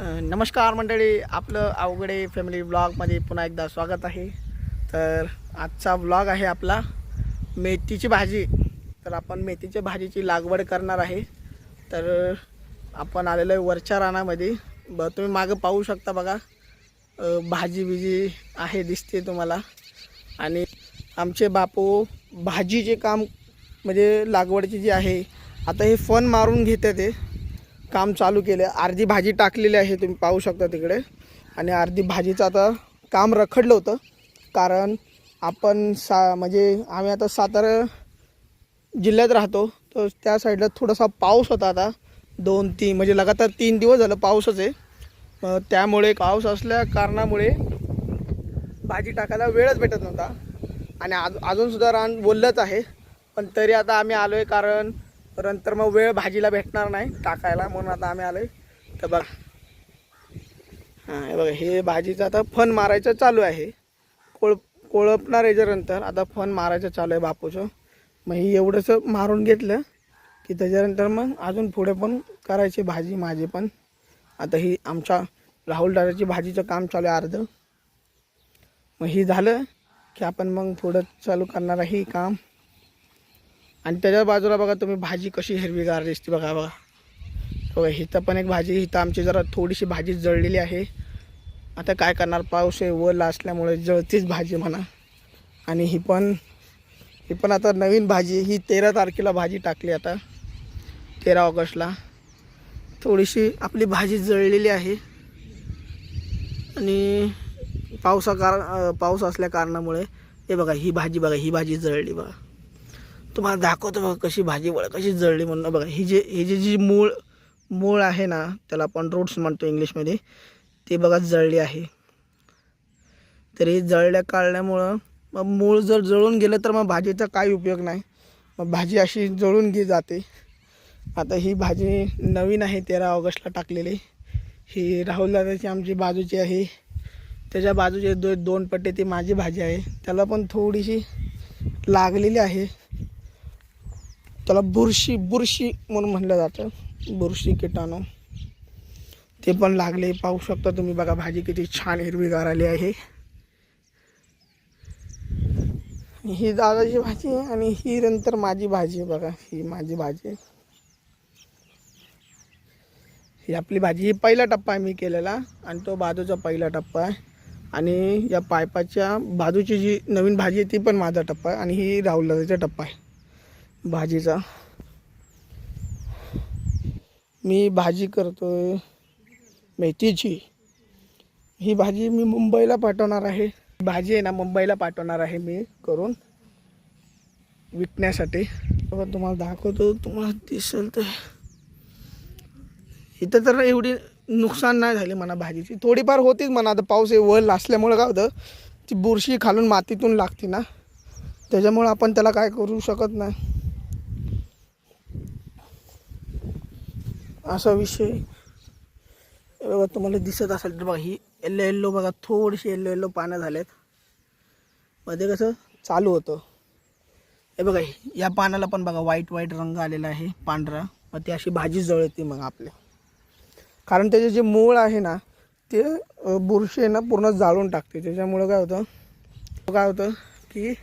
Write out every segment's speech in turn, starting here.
नमस्कार मंडळी, आपलं अवघडे फॅमिली व्लॉगमध्ये पुन्हा एकदा स्वागत आहे. तर आजचा व्लॉग आहे आपला मेथीची भाजी. तर आपण मेथीच्या भाजीची लागवड करणार आहे. तर आपण आलेलो आहे वरच्या रानामध्ये. तुम्ही मागं पाहू शकता बघा, भाजी बिजी आहे दिसते तुम्हाला. आणि आमचे बापू भाजीचे काम म्हणजे लागवडची जी आहे आता हे फन मारून घेते ते काम चालू केले. अर्धी भाजी टाकलेली आहे, तुम्ही पाहू शकता तिकडे. आणि अर्धी भाजीचं आता काम रखडलं होतं, कारण आपण म्हणजे आम्ही आता सातारा जिल्ह्यात राहतो, तर त्या साईडला थोडासा पाऊस होता. आता 2-3 म्हणजे लगातार 3 दिवस झालं पाऊसच आहे. त्यामुळे पाऊस असल्या कारणामुळे भाजी टाकायला वेळच भेटत नव्हता. आणि अजूनसुद्धा रान बोललंच आहे, पण तरी आता आम्ही आलो आहे, कारण नंतर मग वेळ भाजीला भेटणार नाही टाकायला, म्हणून आता आम्ही आलो आहे. तर बघा, हां हे बघा, हे भाजीचं आता फन मारायचं चालू आहे. कोळपणार याच्यानंतर आता फन मारायचं चालू आहे बापूचं. मग ही एवढंसं मारून घेतलं की त्याच्यानंतर मग अजून पुढे पण करायची भाजी माझी पण. आता ही आमच्या राहुल दादाची भाजीचं काम चालू आहे अर्धं. मग ही झालं की आपण मग पुढं चालू करणार आहे ही काम. आणि त्याच्या बाजूला बघा तुम्ही, भाजी कशी हिरवीगार दिसते बघा. बघा हिथं पण एक भाजी, हिथं आमची जरा थोडीशी भाजी जळलेली आहे. आता काय करणार, पाऊस आहे वरला असल्यामुळे जळतीच भाजी म्हणा. आणि ही पण आता नवीन भाजी, ही 13 तारखेला भाजी टाकली, आता 13 ऑगस्टला. थोडीशी आपली भाजी जळलेली आहे. आणि पाऊस असल्या कारणामुळे हे बघा, ही भाजी जळली बघा. तुम्हाला दाखवतो बघा कशी भाजी कशी जळली म्हणून. बघा ही जी मूळ आहे ना, त्याला आपण रूट्स म्हणतो इंग्लिशमध्ये, ते बघा जळली आहे. तरी जळल्या काढल्यामुळं मग मूळ जर जळून गेलं तर मग भाजीचा काही उपयोग नाही, मग भाजी अशी जळून जाते. आता ही भाजी नवीन आहे, 13 ऑगस्टला टाकलेली. ही राहुल दादाची आमची बाजूची आहे, त्याच्या बाजूचे 2 पट्टे ती माझी भाजी आहे. त्याला पण थोडीशी लागलेली आहे. त्याला बुरशी म्हणून म्हटलं जातं, बुरशी किटाणू ते पण लागले. पाहू शकता तुम्ही बघा, भाजी किती छान हिरवीगार आली आहे. ही दादाची भाजी आहे आणि ही नंतर माझी भाजी आहे बघा. ही माझी भाजी आहे, ही आपली भाजी. ही पहिला टप्पा आहे मी केलेला, आणि तो बाजूचा पहिला टप्पा आहे. आणि या पायपाच्या बाजूची जी नवीन भाजी आहे ती पण माझा टप्पा आहे. आणि ही राहुल दादाचा टप्पा आहे भाजीचा. मी भाजी करतोय मेथीची. ही भाजी मी मुंबईला पाठवणार आहे. भाजी आहे ना, मुंबईला पाठवणार आहे मी करून विकण्यासाठी. तुम्हाला दाखवतो, तुम्हाला दिसेल तर. इथं तर एवढी नुकसान नाही झाली म्हणा भाजीची, थोडीफार होतीच म्हणा. आता पाऊस वल असल्यामुळे काय होतं, ती बुरशी खालून मातीतून लागते ना, त्याच्यामुळे आपण त्याला काय करू शकत नाही, असा विषय. बघा तुम्हाला दिसत असेल तर बघा, ही येल्लो बघा, थोडीशी येल्लो पानं झालेत. मध्ये कसं चालू होतं, हे बघा या पानाला पण बघा व्हाईट रंग आलेला आहे, पांढरा. मग ती अशी भाजी जळते मग आपल्या, कारण त्याचे जे मूळ आहे ना, ते बुरशी आहे ना पूर्ण जाळून टाकते. त्याच्यामुळं काय होतं की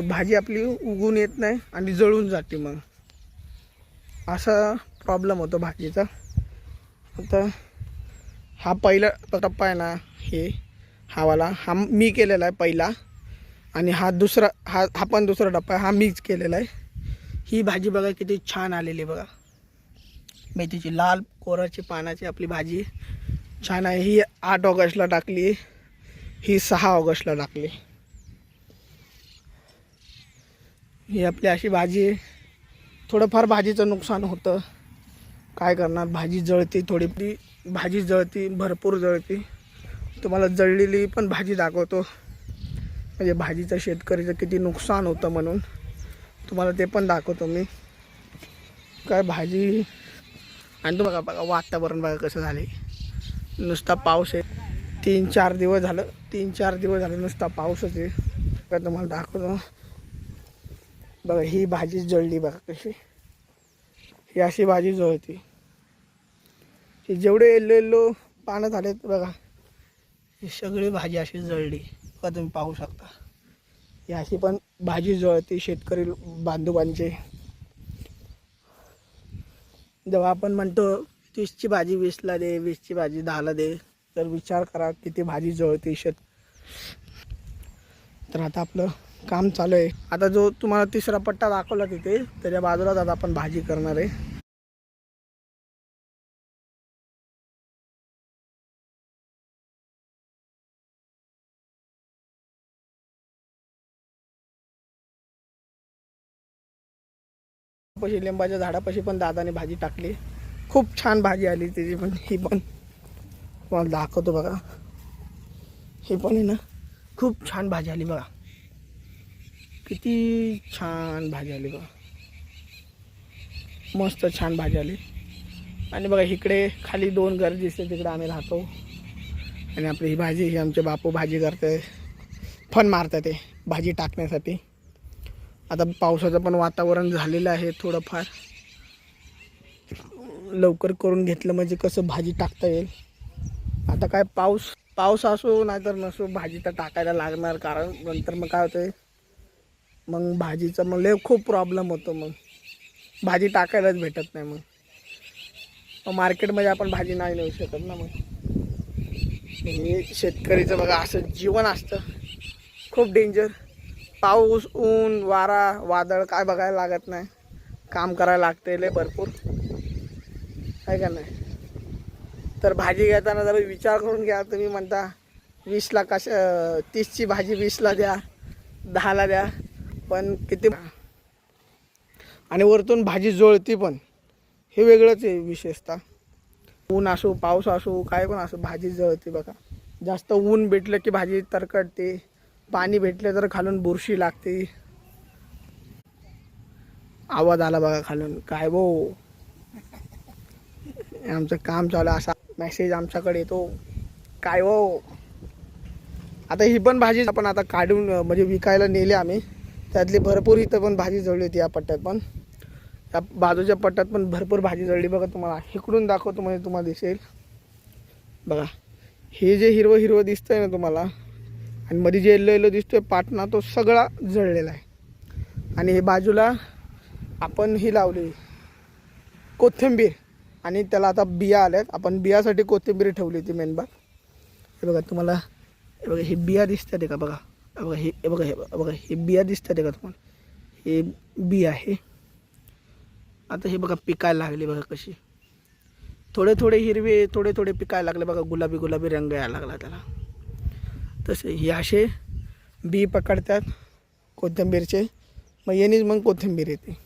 भाजी आपली उगून येत नाही आणि जळून जाते, मग असा प्रॉब्लेम होतो भाजीचा. आता हा पहिला टप्पा आहे ना, हा मी केलेला आहे पहिला. आणि हा पण दुसरा टप्पा आहे, हा मीच केलेला आहे. ही भाजी बघा किती छान आलेली बघा, मेथीची लाल कोराची पानाची आपली भाजी छान आहे. ही 8 ऑगस्टला टाकली, ही 6 ऑगस्टला टाकली. ही आपली अशी भाजी. थोडंफार भाजीचं नुकसान होतं, काय करणार, भाजी जळती, थोडी भाजी जळती, भरपूर जळती. तुम्हाला जळलेली पण भाजी दाखवतो, म्हणजे भाजीचं शेतकरीचं किती नुकसान होतं म्हणून तुम्हाला ते पण दाखवतो मी. काय भाजी. आणि बघा वातावरण बघा कसं झाले, नुसता पाऊस आहे. 3-4 दिवस झालं नुसता पाऊसच आहे. काय तुम्हाला दाखवतो बघा, ही भाजी जळली बघा कशी, ही अशी भाजी जळती. हे जेवढे येल्लो येल्लो पानं झालेत बघा, ही सगळी भाजी अशी जळली बघा, तुम्ही पाहू शकता. ही अशी पण भाजी जळते शेतकरी बांधवांचे. जेव्हा आपण म्हणतो 30ची भाजी 20ला दे, 20ची भाजी 10ला दे, तर विचार करा किती भाजी जळते तर आता आपलं काम चालू आहे. आता जो तुम्हाला तिसरा पट्टा दाखवला तिथे, त्याच्या बाजूलाच आता आपण भाजी करणार आहे. लिंबाच्या झाडापाशी पण दादाने भाजी टाकली, खूप छान भाजी आली त्याची पण. ही पण तुम्हाला दाखवतो बघा, ही पण आहे ना, खूप छान भाजी आली बघा, किती छान भाजी आली बघा, मस्त छान भाजी आली. आणि बघा इकडे खाली 2 घर दिसते, तिकडे आम्ही राहतो. आणि आपली ही भाजी, ही आमचे बापू भाजी करते, फन मारतात ते भाजी टाकण्यासाठी. आता पावसाचं पण वातावरण झालेलं आहे, थोडंफार लवकर करून घेतलं म्हणजे कसं भाजी टाकता येईल. आता काय पाऊस असो नाहीतर नसो, भाजी तर टाकायला लागणार, कारण नंतर मग काय होतं, मग भाजीचा मग लय खूप प्रॉब्लेम होतो, मग भाजी टाकायलाच भेटत नाही. मग मार्केटमध्ये आपण भाजी नाही नेऊ शकत ना. मग हे शेतकरीचं बघा असं जीवन असतं, खूप डेंजर. पाऊस, ऊन, वारा, वादळ काय बघायला लागत नाही, काम करायला लागते लय भरपूर, आहे का नाही. तर भाजी घेताना जरा विचार करून घ्या. तुम्ही म्हणता 20ला 30ची भाजी 20ला द्या, 10ला द्या, पण किती. आणि वरतून भाजी जळती पण, हे वेगळंच आहे विशेषतः. ऊन असो पाऊस असो काय पण असो, भाजी जळते बघा. जास्त ऊन भेटलं की भाजी तरकडते, पाणी भेटलं तर खालून बुरशी लागते. आवाज आला बघा खालून, काय भो आमचं काम चालू, असा मेसेज आमच्याकडे येतो, काय हो. आता ही पण भाजी आपण आता काढून म्हणजे विकायला नेली आम्ही, त्यातली भरपूर इथं पण भाजी जळली होती. या पट्ट्यात पण, या बाजूच्या पट्ट्यात पण भरपूर भाजी जळली बघा. तुम्हाला इकडून दाखवतो म्हणजे तुम्हाला दिसेल बघा. हे जे हिरवं हिरवं दिसतंय ना तुम्हाला, आणि मध्ये जे येल्लो येल्लो दिसतोय पाटणा, तो सगळा जळलेला आहे. आणि हे बाजूला आपण ही लावली कोथिंबीर, आणि त्याला आता बिया आल्यात. आपण बियासाठी कोथिंबीर ठेवली होती मेन बाग. हे बघा तुम्हाला, हे बघा हे बिया दिसतात का बघा, बघा हे बघा, हे बघा हे बिया दिसतात का तुम्हाला, हे बिया आहे. आता हे बघा पिकायला लागले बघा, कशी थोडे थोडे हिरवे, थोडे थोडे पिकायला लागले बघा, गुलाबी गुलाबी रंग यायला लागला त्याला. तसे हे असे बी पकडतात कोथिंबीरचे, मग येणीच मग कोथिंबीर येते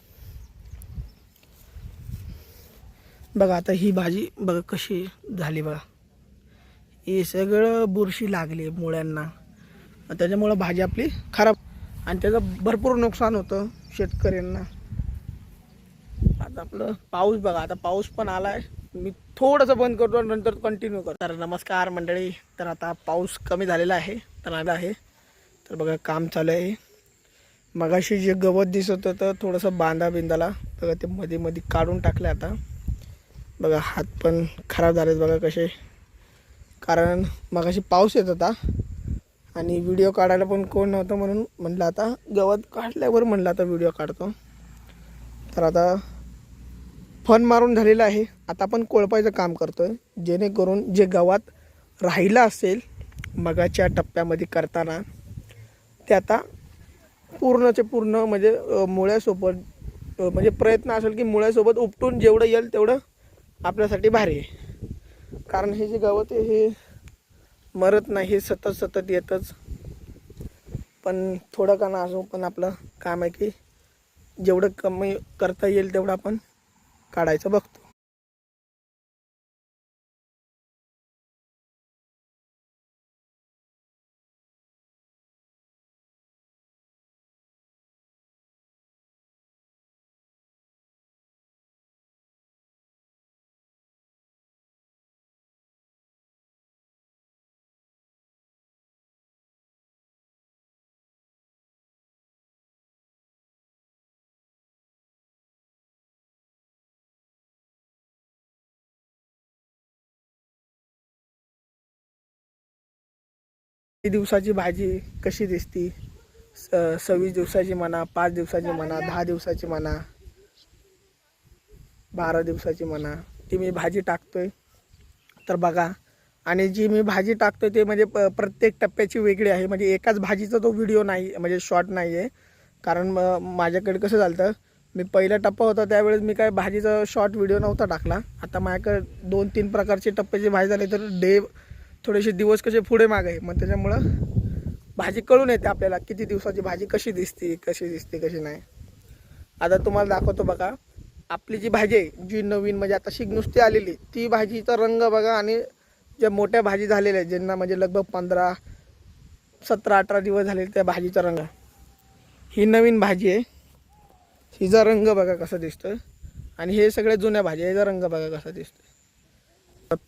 बघा. आता ही भाजी बघा कशी झाली बघा, हे सगळं बुरशी लागली मुळ्यांना, त्याच्यामुळं भाजी आपली खराब, आणि त्याचं भरपूर नुकसान होतं शेतकऱ्यांना. आता आपलं पाऊस बघा, आता पाऊस पण आलाय. मी थोडंसं बंद करतो, नंतर कंटिन्यू करतो. तर नमस्कार मंडळी, तर आता पाऊस कमी झालेला आहे, तर आला आहे. तर बघा काम चालू आहे. मगाशी जे गवत दिसत होतं थोडंसं बिंदाला बघा, ते मध्ये मध्ये काढून टाकले. आता बघा हात पण खराब झालेत बघा कसे, कारण मगाशी पाऊस येत होता आणि व्हिडिओ काढायला पण कोण नव्हतं, म्हणून म्हटलं आता गवत काढल्यावर म्हटलं आता व्हिडिओ काढतो. तर आता फन मारून झालेलं आहे. आता आपण कोळपायचं काम करतो आहे, जेणेकरून जे गवत राहिलं असेल मगाच्या टप्प्यामध्ये करताना, ते आता पूर्णचे पूर्ण म्हणजे मुळ्यासोबत, म्हणजे प्रयत्न असेल की मुळ्यासोबत उपटून जेवढं येईल तेवढं आपल्यासाठी भारी आहे. कारण हे जे गवत आहे हे मरत नाही, हे सतत सतत येतच. पण थोडं का ना असो, पण आपलं काम आहे की जेवढं कमी करता येईल तेवढं आपण काढायचं बघतो. किती दिवसाची भाजी कशी दिसती, 26 दिवसाची म्हणा, 5 दिवसाची म्हणा, 10 दिवसाची म्हणा, 12 दिवसाची म्हणा, ती मी भाजी टाकतोय. तर बघा, आणि जी मी भाजी टाकतोय ते म्हणजे प्रत्येक टप्प्याची वेगळी आहे. म्हणजे एकाच भाजीचा तो व्हिडिओ नाही, म्हणजे शॉर्ट नाही आहे. कारण माझ्याकडे कसं झालं, मी पहिला टप्पा होता त्यावेळेस मी काय भाजीचा शॉर्ट व्हिडिओ नव्हता टाकला. आता माझ्याकडे 2-3 प्रकारचे टप्प्याची भाजी झाली, तर थोडेसे दिवस कसे पुढे मागे आहे. मग त्याच्यामुळं भाजी कळून येते आपल्याला किती दिवसाची भाजी कशी दिसते कशी नाही. आता तुम्हाला दाखवतो बघा, आपली जी भाजी आहे जी नवीन म्हणजे आता नुसती आलेली, ती भाजीचा रंग बघा. आणि ज्या मोठ्या भाजी झालेल्या आहेत ज्यांना म्हणजे लगभग 15, 17, 18 दिवस झाले त्या भाजीचा रंग, ही नवीन भाजी आहे, हिचा रंग बघा कसा दिसतोय. आणि हे सगळ्या जुन्या भाजी, याचा रंग बघा कसा दिसतोय.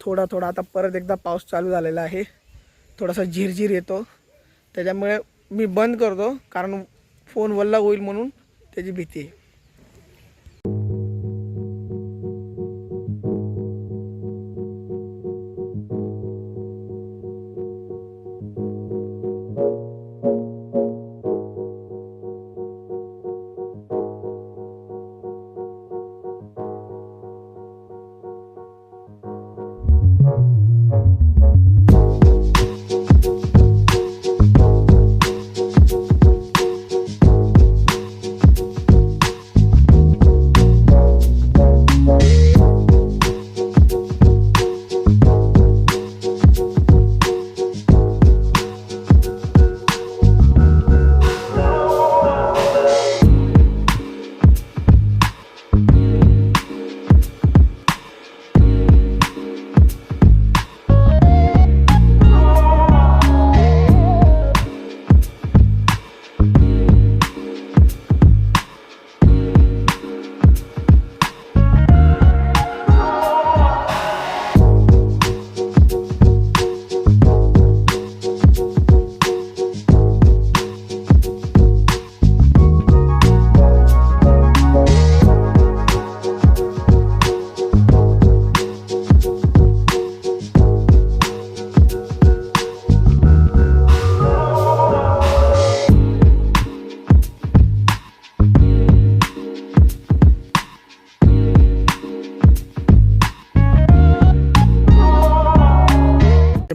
थोडा आता परत एकदा पाऊस चालू झालेला आहे, थोडासा झिरझिर येतो, त्याच्यामुळे मी बंद करतो, कारण फोन वल्ला होईल म्हणून त्याची भीती आहे.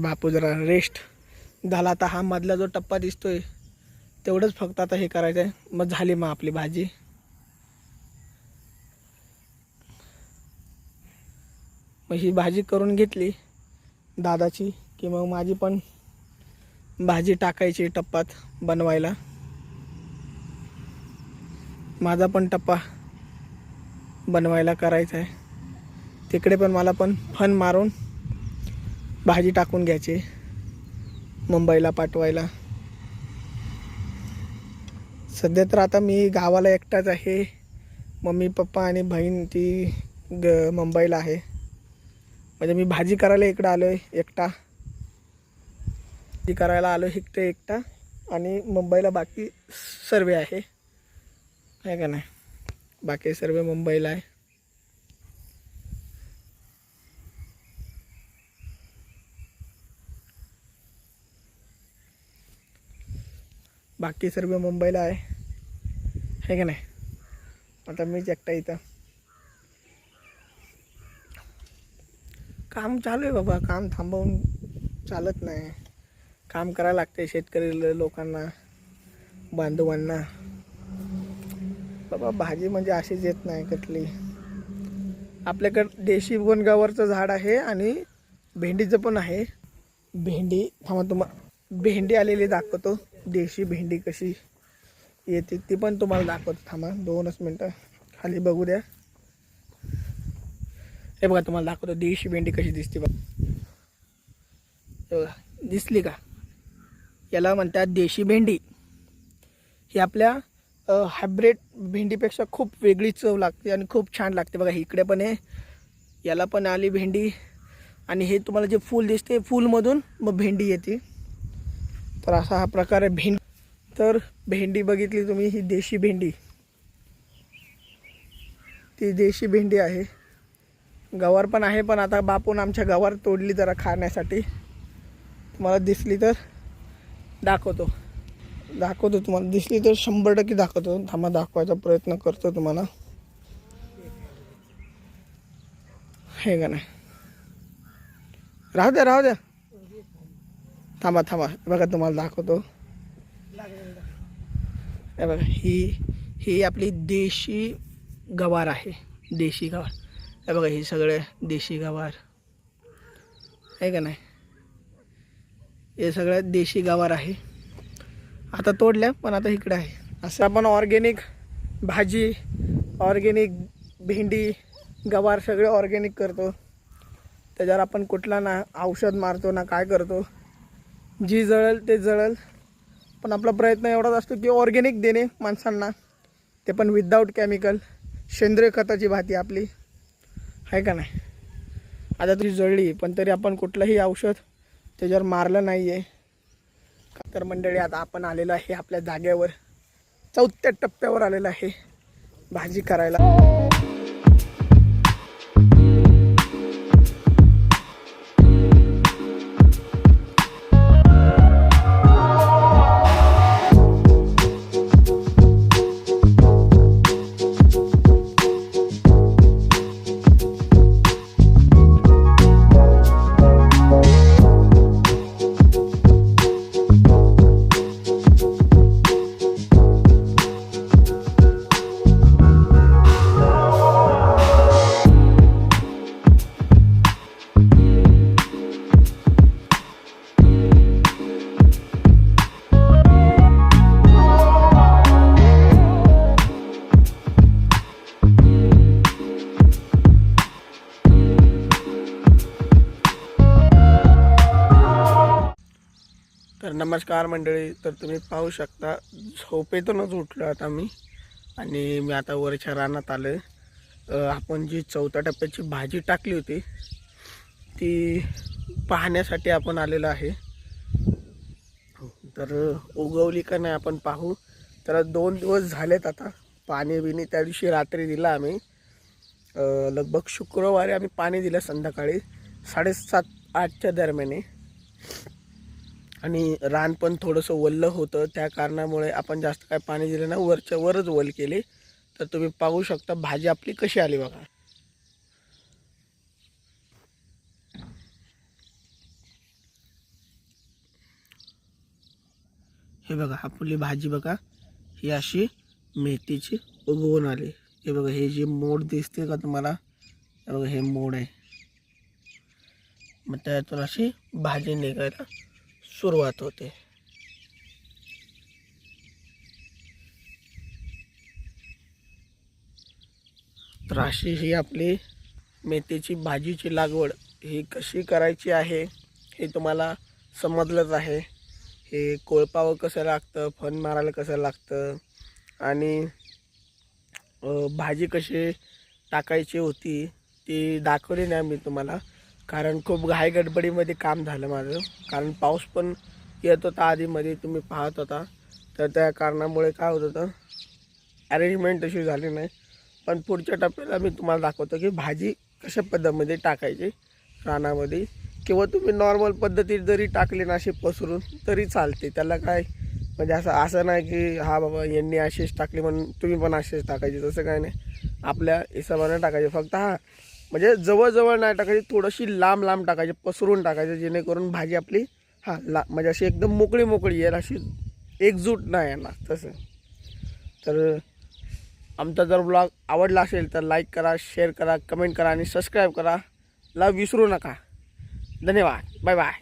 बापू जरा रेस्ट झाला. आता हा मधला जो टप्पा दिसतोय तेवढंच फक्त आता हे करायचं आहे, मग झाली मग आपली भाजी. मग ही भाजी करून घेतली दादाची की मग माझी पण भाजी टाकायची टप्पात बनवायला. माझा पण टप्पा बनवायला करायचा आहे. तिकडे पण मला पण फन मारून भाजी टाकून घ्यायची मुंबईला पाठवायला. सध्या तर आता मी गावाला एकटाच आहे. मम्मी पप्पा आणि बहीण ती मुंबईला आहे. म्हणजे मी भाजी करायला इकडं आलो आहे एकटा, भाजी करायला आलो इकडे एकटा, आणि मुंबईला बाकी सर्व आहे का नाही. बाकी सर्व मुंबईला आहे. बाकी सर्व मुंबईला आहे का नाही. आता मीच एकटा इथं. काम चालू आहे बाबा, काम थांबवून चालत नाही. काम करायला लागते शेतकरी लोकांना, बांधवांना. बाबा भाजी म्हणजे अशीच येत नाही कुठली. आपल्याकडं देशी वनगावरचं झाड आहे आणि भेंडीचं पण आहे. भेंडी थांबा, तुम्हाला भेंडी आलेली दाखवतो. देशी भेंडी कशी येते ती पण तुम्हाला दाखवतो. थांबा 2च मिनटं, खाली बघू द्या. हे बघा तुम्हाला दाखवतो देशी भेंडी कशी दिसते बघा. बघा दिसली का. याला म्हणतात देशी भेंडी. ही आपल्या हायब्रिड भेंडीपेक्षा खूप वेगळी चव लागते आणि खूप छान लागते. बघा इकडे पण आहे, याला पण आली भेंडी. आणि हे तुम्हाला जे फूल दिसते फूलमधून मग भेंडी येते. तर असा हा प्रकार आहे भेंडी. तर भेंडी बघितली तुम्ही, ही देशी भेंडी, ती देशी भेंडी आहे. गवार पण आहे, पण आता बापून आमच्या गवार तोडली जरा खाण्यासाठी. तुम्हाला दिसली तर दाखवतो तुम्हाला. दिसली तर 100% दाखवतो. थांबा, दाखवायचा प्रयत्न करतो तुम्हाला. हे का नाही, राहू द्या. थांबा बघा, तुम्हाला दाखवतो. हे बघा, ही आपली देशी गवार आहे. देशी गवार. हे बघा, ही सगळे देशी गवार आहे का नाही. हे सगळं देशी गवार आहे. आता तोडल्या, पण आता इकडे आहे. असं आपण ऑर्गेनिक भाजी, ऑर्गेनिक भेंडी, गवार सगळे ऑर्गेनिक करतो. त्याच्यावर आपण कुठला ना औषध मारतो ना काय करतो. जी जळल ते जळल, पण आपला प्रयत्न एवढाच असतो की ऑर्गेनिक देणे माणसांना, ते पण विदाऊट केमिकल. सेंद्रिय खताची भाती आपली आहे का नाही. आता ती जळली, पण तरी आपण कुठलंही औषध त्याच्यावर मारलं नाही आहे. तर मंडळी, आता आपण आलेलो आहे आपल्या जागेवर. 4थ्या टप्प्यावर आलेलं आहे भाजी करायला. तर नमस्कार मंडळी. तर तुम्ही पाहू शकता, झोपेतूनच उठलो आता मी, आणि मी आता वरच्या रानात आलो. आपण जी 4थ्या टप्प्याची भाजी टाकली होती ती पाहण्यासाठी आपण आलेलो आहे. तर उगवली का नाही आपण पाहू. तर 2 दिवस झालेत आता. पाणी बिनी त्या दिवशी रात्री दिलं आम्ही. लगभग शुक्रवारी आम्ही पाणी दिलं संध्याकाळी 7:30-8च्या दरम्याने. आणि रान पण थोडंसं वल्लं होतं, त्या कारणामुळे आपण जास्त काय पाणी दिलं ना, वरच्या वरच वल केले. तर तुम्ही पाहू शकता भाजी आपली कशी आली बघा. हे बघा, आपली भाजी बघा, ही अशी मेथीची उगवून आली. हे बघा, हे जे मोड दिसते का तुम्हाला, हे बघा, हे मोड आहे. मग त्यातून अशी भाजी निघायला सुरुवात होते. तर अशी ही आपली मेथीची भाजीची लागवड ही कशी करायची आहे हे तुम्हाला समजलंच आहे. हे कोळपावं कसं लागतं, फन मारायला कसं लागतं, आणि भाजी कशी टाकायची होती ती दाखवली नाही मी तुम्हाला, कारण खूप घाई गडबडीमध्ये काम झालं माझं. कारण पाऊस पण येत होता आधीमध्ये, तुम्ही पाहत होता. तर त्या कारणामुळे काय होत होतं, अरेंजमेंट तशी झाली नाही. पण पुढच्या टप्प्याला मी तुम्हाला दाखवतो की भाजी कशा पद्धतीमध्ये टाकायची रानामध्ये, किंवा तुम्ही नॉर्मल पद्धतीत जरी टाकली ना अशी पसरून तरी चालते. त्याला काय म्हणजे असं नाही की हा बाबा यांनी अशीच टाकली म्हणून तुम्ही पण अशीच टाकायची, तसं काय नाही. आपल्या हिशोबाने टाकायची. फक्त म्हणजे जवळजवळ नाही टाकायची, थोडीशी लांब लांब टाकायची, पसरून टाकायची, जेणेकरून भाजी आपली म्हणजे अशी एकदम मोकळी येईल, अशी एकजूट नाही येणार तसं. तर आमचा जर ब्लॉग आवडला असेल तर लाईक करा, शेअर करा, कमेंट करा आणि सबस्क्राईब करा ला विसरू नका. धन्यवाद. Bye bye.